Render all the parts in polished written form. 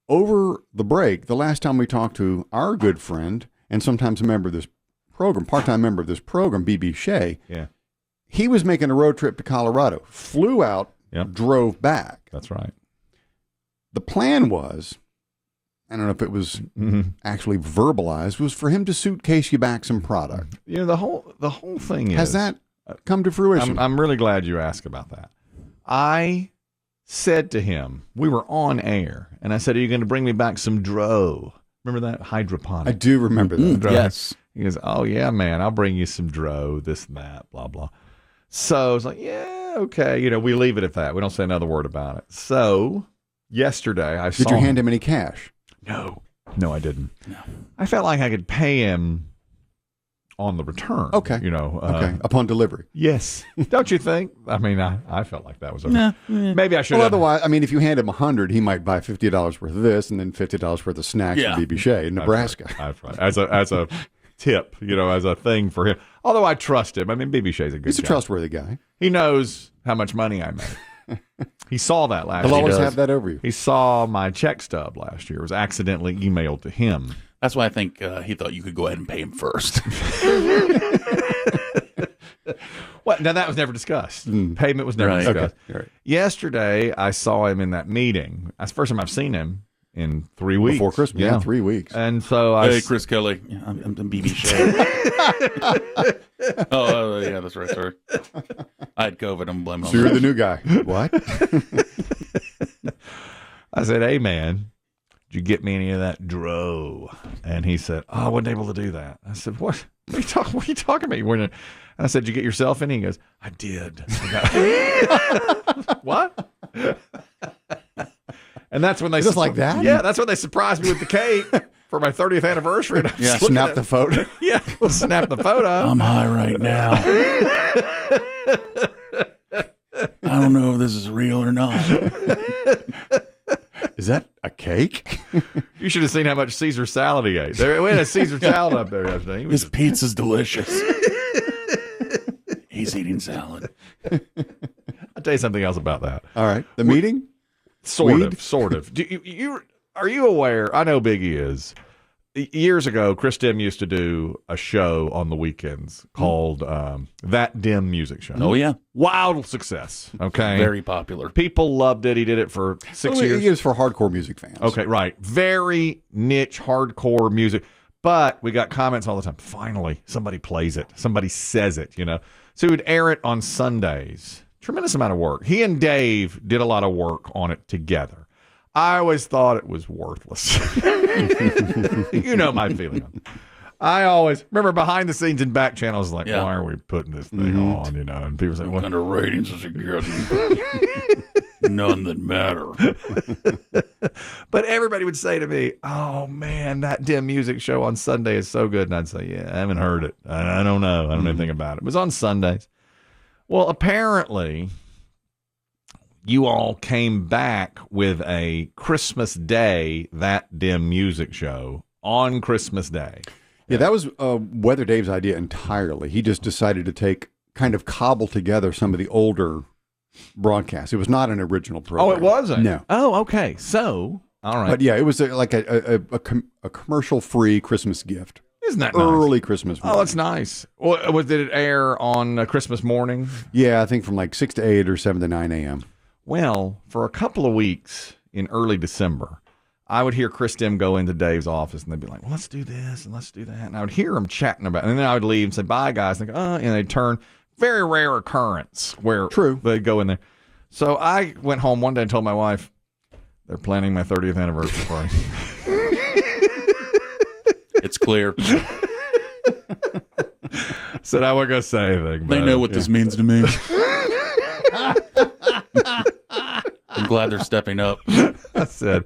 over the break, the last time we talked to our good friend and sometimes a member of this program, part-time member of this program, Shea, he was making a road trip to Colorado, flew out, drove back. That's right. The plan was, I don't know if it was actually verbalized, was for him to suitcase you back some product. You know, the whole thing is... Has that come to fruition? I'm really glad you asked about that. I said to him, we were on air, and I said, are you going to bring me back some dro? Remember that? Hydroponic. I do remember that. Yes. He goes, oh, yeah, man, I'll bring you some dro, this and that, blah, blah. So I was like, yeah, okay. You know, we leave it at that. We don't say another word about it. So yesterday I saw Did you hand him any cash? No, I didn't. No. I felt like I could pay him on the return. Okay. You know. Okay. Upon delivery. Yes. Don't you think? I mean, I felt like that was okay. Maybe I should. Well, otherwise, I mean, if you hand him $100, he might buy $50 worth of this and then $50 worth of snacks from Shea in Nebraska. That's right. As a tip, you know, as a thing for him. Although I trust him. I mean, Shay's a good guy. He's a trustworthy guy. He knows how much money I make. He saw that last year. He'll always have that over you. He saw my check stub last year. It was accidentally emailed to him. That's why I think he thought you could go ahead and pay him first. Well, now that was never discussed. Payment was never discussed. Okay. Right. Yesterday, I saw him in that meeting. That's the first time I've seen him in 3 weeks. Before Christmas, yeah 3 weeks. And so Hey, Chris Kelly. Yeah, I'm BB Shea. Yeah, that's right, sorry. I had COVID. I'm blaming So you're the new guy. What? I said, hey, man, did you get me any of that dro? And he said, oh, I wasn't able to do that. I said, what? What are you talking about? And I said, did you get yourself any? He goes, I did. What? And that's when they just like that. Yeah, that's when they surprised me with the cake for my 30th anniversary. And Snap the photo. Yeah, we'll snap the photo. I'm high right now. I don't know if this is real or not. Is that a cake? You should have seen how much Caesar salad he ate. We had a Caesar salad up there yesterday. This pizza's delicious. He's eating salad. I'll tell you something else about that. All right. The meeting? Sort of. Are you aware? I know Biggie is. Years ago, Chris Demm used to do a show on the weekends called That Demm Music Show. Oh, yeah. Wild success. Okay. Very popular. People loved it. He did it for 6 years. It is for hardcore music fans. Okay, right. Very niche, hardcore music. But we got comments all the time. Finally, somebody plays it. Somebody says it, you know. So he would air it on Sundays. Tremendous amount of work. He and Dave did a lot of work on it together. I always thought it was worthless. You know my feeling on it. I always remember behind the scenes and back channels like, why are we putting this thing on? You know, and people say, what kind of ratings is it getting? None that matter. But everybody would say to me, oh man, that Demm music show on Sunday is so good. And I'd say, yeah, I haven't heard it. I don't know. I don't know anything about it. It was on Sundays. Well, apparently you all came back with a Christmas Day, that Demm music show on Christmas Day. Yeah, that was Weather Dave's idea entirely. He just decided to kind of cobble together some of the older broadcasts. It was not an original program. Oh, it wasn't? No. Oh, okay. So, all right. But yeah, it was like a commercial-free Christmas gift. Isn't that nice? Early Christmas morning. Oh, that's nice. Well, did it air on Christmas morning? Yeah, I think from like 6 to 8 or 7 to 9 a.m. Well, for a couple of weeks in early December, I would hear Chris Demm go into Dave's office, and they'd be like, well, let's do this and let's do that. And I would hear them chatting about it. And then I would leave and say, bye, guys. And, and they'd turn. Very rare occurrence where they'd go in there. So I went home one day and told my wife, they're planning my 30th anniversary party. It's clear. Said I wasn't going to say anything. They know what this means to me. I'm glad they're stepping up. I said,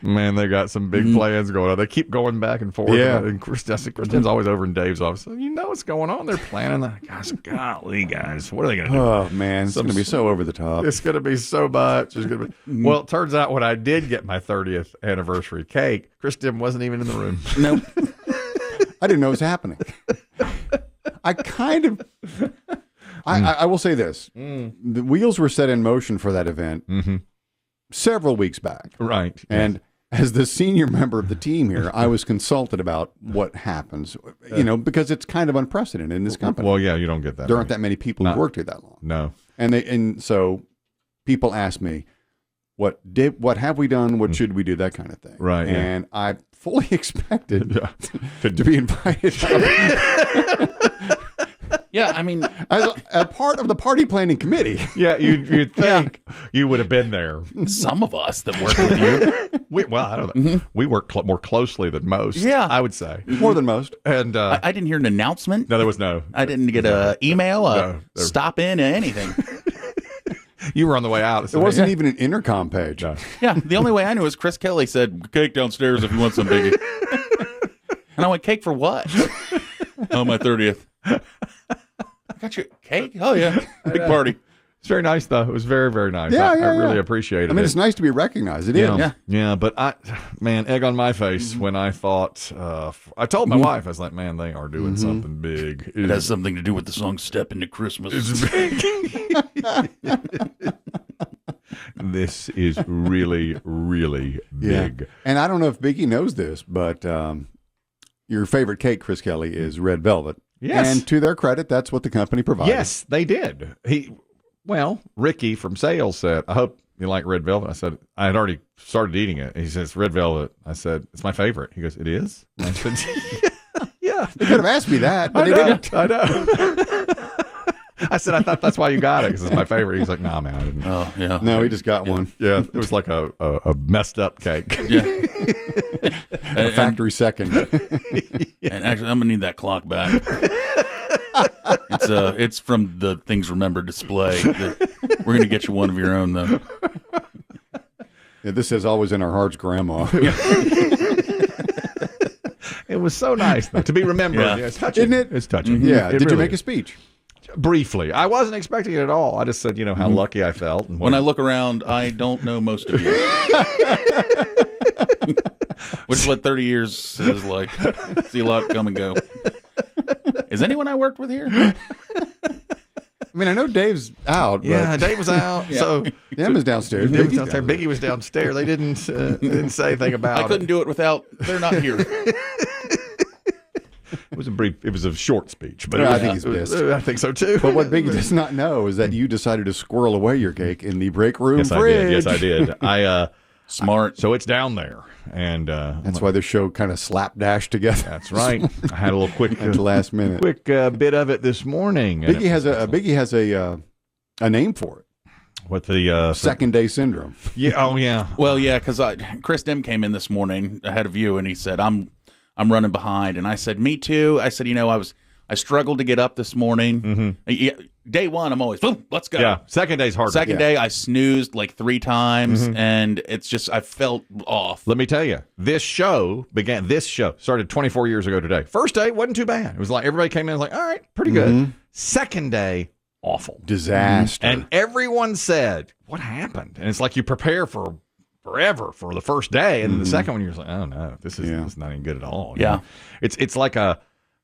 man, they got some big plans going on. They keep going back and forth. Yeah. And Kristen's always over in Dave's office. You know what's going on. They're planning that. Gosh, golly, guys. What are they going to do? Oh, man. It's going to be so over the top. It's going to be so much. It's gonna be... Well, it turns out when I did get my 30th anniversary cake, Chris Demm wasn't even in the room. Nope. I didn't know it was happening. I kind of... I will say this. The wheels were set in motion for that event several weeks back. Right. And as the senior member of the team here, I was consulted about what happens, because it's kind of unprecedented in this company. Well, yeah, you don't get that. There aren't that many people who worked here that long. No. And so people ask me, what have we done? What should we do? That kind of thing. Right. And I fully expected to be invited Yeah, I mean, as a part of the party planning committee. Yeah, you'd think you would have been there. some of us that work with you. I don't know. We work more closely than most. Yeah. I would say. More than most. And I didn't hear an announcement. no, there was no. I didn't get an email, No, stop in, anything. You were on the way out. There wasn't even an intercom page. No. Yeah, the only way I knew was Chris Kelly said, cake downstairs if you want some, Biggie. And I went, cake for what? Oh, my 30th. I got you a cake? Oh, yeah. Big party. It's very nice, though. It was very, very nice. Yeah, I yeah, really yeah. appreciated it. I mean, it's nice to be recognized. It is. Yeah, but egg on my face when I thought, I told my wife, I was like, man, they are doing something big. It has something to do with the song Step Into Christmas. It's big. This is really, really big. Yeah. And I don't know if Biggie knows this, but your favorite cake, Chris Kelly, is red velvet. Yes. And to their credit, that's what the company provided. Yes, they did. Ricky from sales said, I hope you like red velvet. I said, I had already started eating it. He says, red velvet. I said, it's my favorite. He goes, it is? And I said, yeah. They could have asked me that, but they didn't. I know. I said, I thought that's why you got it, because it's my favorite. He's like, no, man, I didn't. Oh, yeah. No, he just got one. Yeah, it was like a messed up cake. Yeah. A factory second. And actually, I'm going to need that clock back. It's from the Things Remembered display. We're going to get you one of your own, though. Yeah, this says always in our hearts, Grandma. It was so nice, though, to be remembered. Yeah. Yeah, it's touching. Isn't it? It's touching. Yeah. It Did you really make a is. speech? Briefly. I wasn't expecting it at all. I just said, how lucky I felt. And When I look around, I don't know most of you. Which is what 30 years is like. See a lot come and go. Is anyone I worked with here? I mean, I know Dave's out. Yeah, but Dave was out. So Demm is downstairs. Dave was Biggie's downstairs. down Biggie was downstairs. They didn't say anything about it. I couldn't do it without. They're not here. It was a brief. It was a short speech, but Yeah, it I was- think he's pissed. I think so too. But what Biggie does not know is that you decided to squirrel away your cake in the break room yes, fridge. I did. I Smart. so it's down there, and That's why the show kind of slapdashed together. that's right. I had a little quick At the last minute. bit of it this morning. and Biggie has a name for it. with the Second day syndrome. Yeah. Oh yeah. Well, yeah, because Chris Demm came in this morning ahead of you, and he said, "I'm running behind," and I said, "Me too." I said, I struggled to get up this morning. Yeah, day one, I'm always, boom, let's go. Yeah. Second day's harder. Second day, I snoozed like 3 times, and it's just I felt off. Let me tell you, this show started 24 years ago today. First day wasn't too bad. It was like everybody came in and was like, all right, pretty good. Second day, awful. Disaster. And everyone said, what happened? And it's like you prepare for forever for the first day, and then the second one you're just like, oh no, this is not even good at all. You Yeah. know? It's like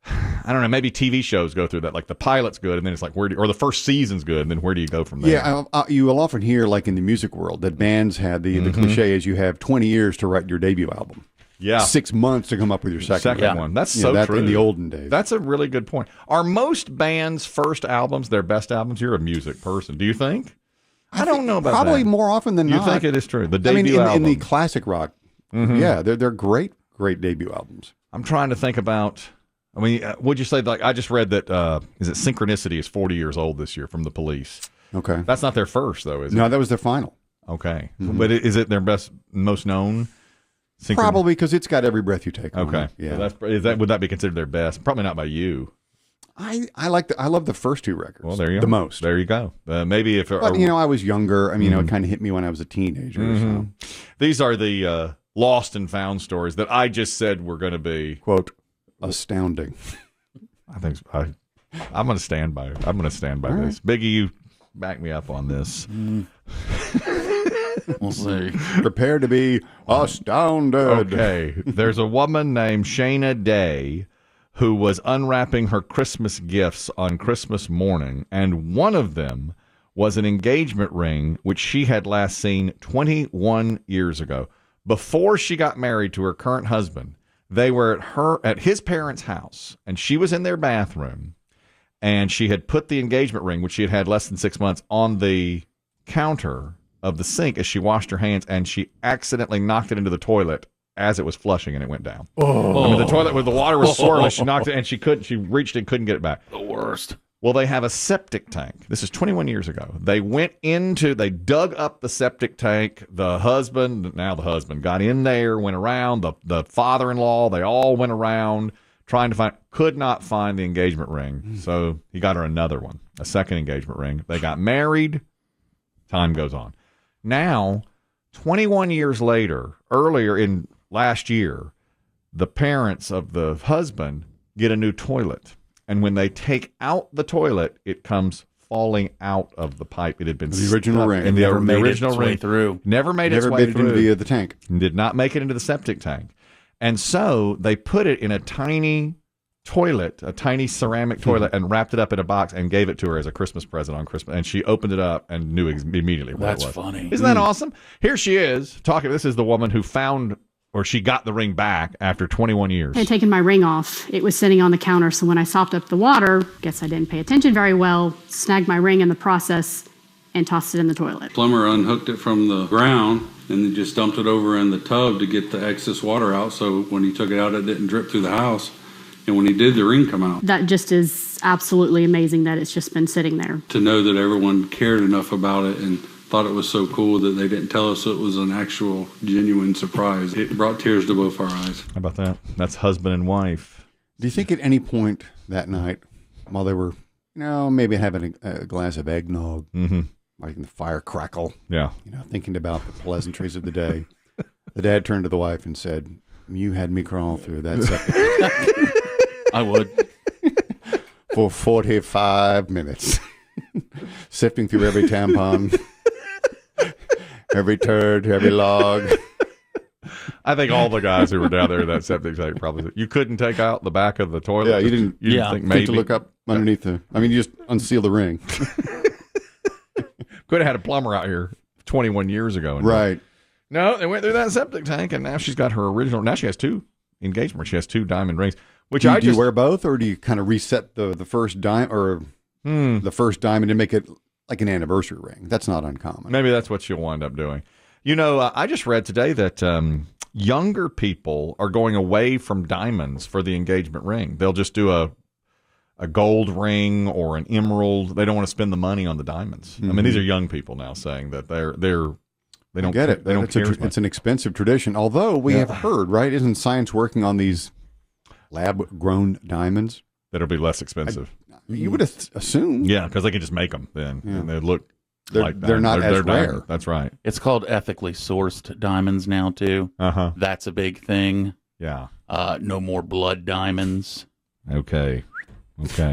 I don't know, maybe TV shows go through that, like the pilot's good, and then it's like or the first season's good, and then where do you go from there? Yeah, you will often hear, like in the music world, that bands had the cliche is you have 20 years to write your debut album. Yeah. 6 months to come up with your second one. That's You know, so that true. in the olden days. That's a really good point. Are most bands' first albums their best albums? You're a music person. Do you think? I don't know about probably that. more often than You not. think it is true? The I mean, debut album. in the classic rock, yeah, they're great debut albums. I'm trying to think about. I mean, would you say, like, I just read that is it Synchronicity is 40 years old this year from the Police. Okay. That's not their first though, is it? No, that was their final. Okay, but is it their most known? Probably because it's got Every Breath You Take. on Okay, it. Yeah. So would that be considered their best? Probably not by you. I love the first 2 records. Well, there you go. The most. There you go. Maybe if But I was younger. I mean, it kind of hit me when I was a teenager. So. these are the lost and found stories that I just said were going to be. Quote, astounding. I think I'm going to stand by. I'm going to stand by this. Biggie, you back me up on this. We'll see. Prepare to be astounded. Okay. There's a woman named Shea Day who was unwrapping her Christmas gifts on Christmas morning, and one of them was an engagement ring which she had last seen 21 years ago. Before she got married to her current husband, they were at his parents' house, and she was in their bathroom, and she had put the engagement ring, which she had had less than 6 months, on the counter of the sink as she washed her hands, and she accidentally knocked it into the toilet as it was flushing, and it went down. Oh. I mean, the toilet with the water was swirling. She knocked it, and she reached and couldn't get it back. The worst. Well, they have a septic tank. This is 21 years ago. They dug up the septic tank. The husband got in there, went around. The father-in-law, they all went around trying to could not find the engagement ring. So he got her another one, a second engagement ring. They got married. Time goes on. Now, 21 years later, earlier in last year, the parents of the husband get a new toilet. And when they take out the toilet, it comes falling out of the pipe. It had been the original ring. And the original ring through. Never made its Never way made it through. into the tank. Did not make it into the septic tank. And so they put it in a tiny toilet, a tiny ceramic toilet, and wrapped it up in a box and gave it to her as a Christmas present on Christmas. And she opened it up and knew immediately what That's it was. funny. Isn't that awesome? Here she is talking. This is the woman who found, or she got the ring back after 21 years. I had taken my ring off. It was sitting on the counter, so when I sopped up the water, guess I didn't pay attention very well, snagged my ring in the process, and tossed it in the toilet. Plumber unhooked it from the ground and then just dumped it over in the tub to get the excess water out, so when he took it out, it didn't drip through the house. And when he did, the ring come out. That just is absolutely amazing that it's just been sitting there. To know that everyone cared enough about it and thought it was so cool that they didn't tell us it was an actual genuine surprise. It brought tears to both our eyes. How about that? That's husband and wife. Do you think at any point that night, while they were, maybe having a glass of eggnog, making the fire crackle, thinking about the pleasantries of the day, the dad turned to the wife and said, "You had me crawl through that septic." I would. For 45 minutes, sifting through every tampon, every turd, every log. I think all the guys who were down there in that septic tank probably said, you couldn't take out the back of the toilet. Yeah, you didn't think maybe to look up underneath you just unseal the ring. Could have had a plumber out here 21 years ago. Right. No, they went through that septic tank, and now she's got her original. Now she has two engagement rings. She has two diamond rings. Which do you wear both, or do you kind of reset the first dime or the first diamond and make it like an anniversary ring? That's not uncommon. Maybe that's what she'll wind up doing. I just read today that younger people are going away from diamonds for the engagement ring. They'll just do a gold ring or an emerald. They don't want to spend the money on the diamonds. I mean, these are young people now saying that they don't get it. They don't care. It's an expensive tradition. Although we have heard, right? Isn't science working on these lab-grown diamonds that'll be less expensive? You would assume. Yeah, because they can just make them then, and they look like they're not as rare. Diamond. That's right. It's called ethically sourced diamonds now too. That's a big thing. Yeah. No more blood diamonds. Okay.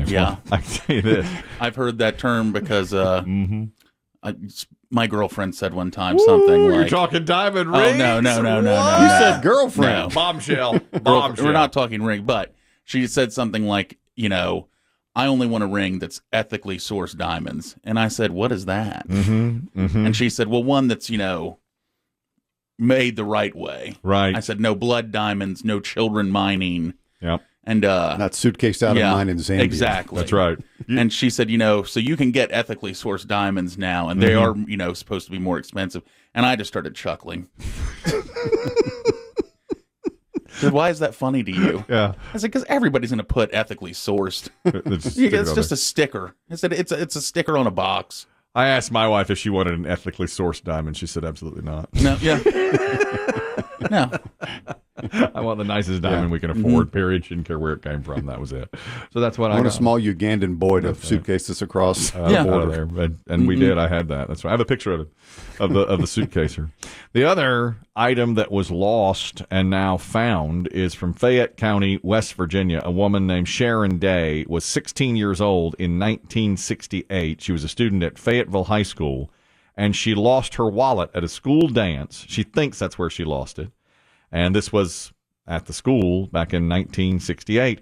Yeah. Well, I can tell you this. I've heard that term because my girlfriend said one time something like, "You're talking diamond rings." Oh, no. You said girlfriend. No. Bombshell. We're not talking ring, but she said something like, I only want a ring that's ethically sourced diamonds. And I said, what is that? And she said, well, one that's, made the right way. Right. I said, no blood diamonds, no children mining. Yep. And not suitcased out of mine in Zambia. Exactly. That's right. And she said, so you can get ethically sourced diamonds now, and they are, supposed to be more expensive. And I just started chuckling. Said, why is that funny to you? Yeah. I said, because everybody's going to put ethically sourced. It's just a sticker. I said, it's a sticker on a box. I asked my wife if she wanted an ethically sourced diamond. She said, absolutely not. No, yeah. No. I want the nicest diamond we can afford, period. She didn't care where it came from. That was it. So that's what I want got. a small Ugandan boy to suitcase this across the border. There. And we did. I had that. That's right. I have a picture of it, of the suitcaser. The other item that was lost and now found is from Fayette County, West Virginia. A woman named Sharon Day was 16 years old in 1968. She was a student at Fayetteville High School, and she lost her wallet at a school dance. She thinks that's where she lost it. And this was at the school back in 1968.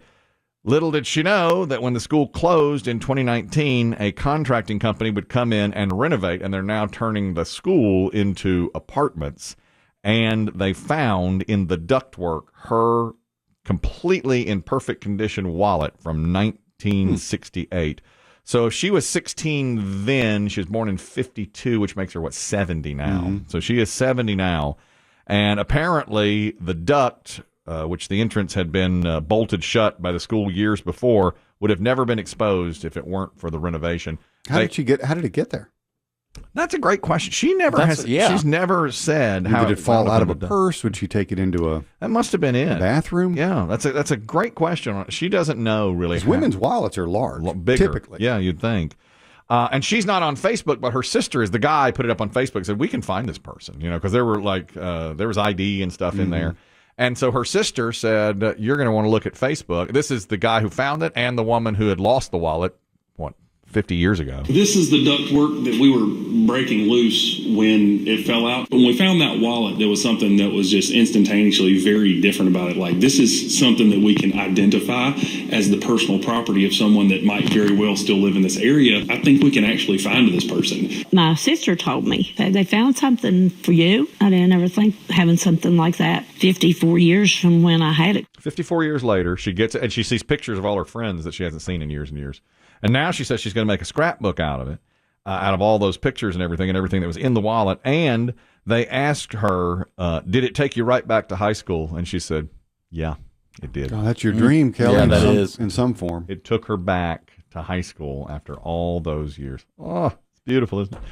Little did she know that when the school closed in 2019, a contracting company would come in and renovate, and they're now turning the school into apartments. and they found in the ductwork her completely in perfect condition wallet from 1968. So if she was 16 then, she was born in 52, which makes her, 70 now. So she is 70 now. And apparently the duct, which the entrance had been bolted shut by the school years before, would have never been exposed if it weren't for the renovation. How did it get there? That's a great question. She never has. Yeah. She's never said how did it fall out of a duct. purse? Would she take it into a That must have been it. bathroom? Yeah, that's a great question. She doesn't know really. Because women's wallets are large, bigger. typically. Yeah, you'd think. And she's not on Facebook, but her sister is the guy put it up on Facebook. Said we can find this person, because there were there was ID and stuff in there. And so her sister said, you're going to want to look at Facebook. This is the guy who found it and the woman who had lost the wallet, 50 years ago. This is the ductwork that we were breaking loose when it fell out. When we found that wallet, there was something that was just instantaneously very different about it. Like, this is something that we can identify as the personal property of someone that might very well still live in this area. I think we can actually find this person. My sister told me that they found something for you. I didn't ever think having something like that 54 years from when I had it. 54 years later, she gets it, and she sees pictures of all her friends that she hasn't seen in years and years. And now she says she's going to make a scrapbook out of it, out of all those pictures and everything that was in the wallet. And they asked her, did it take you right back to high school? And she said, yeah, it did. Oh, that's your dream, Kelly. Yeah, that is. In some form. It took her back to high school after all those years. Oh, it's beautiful, isn't it?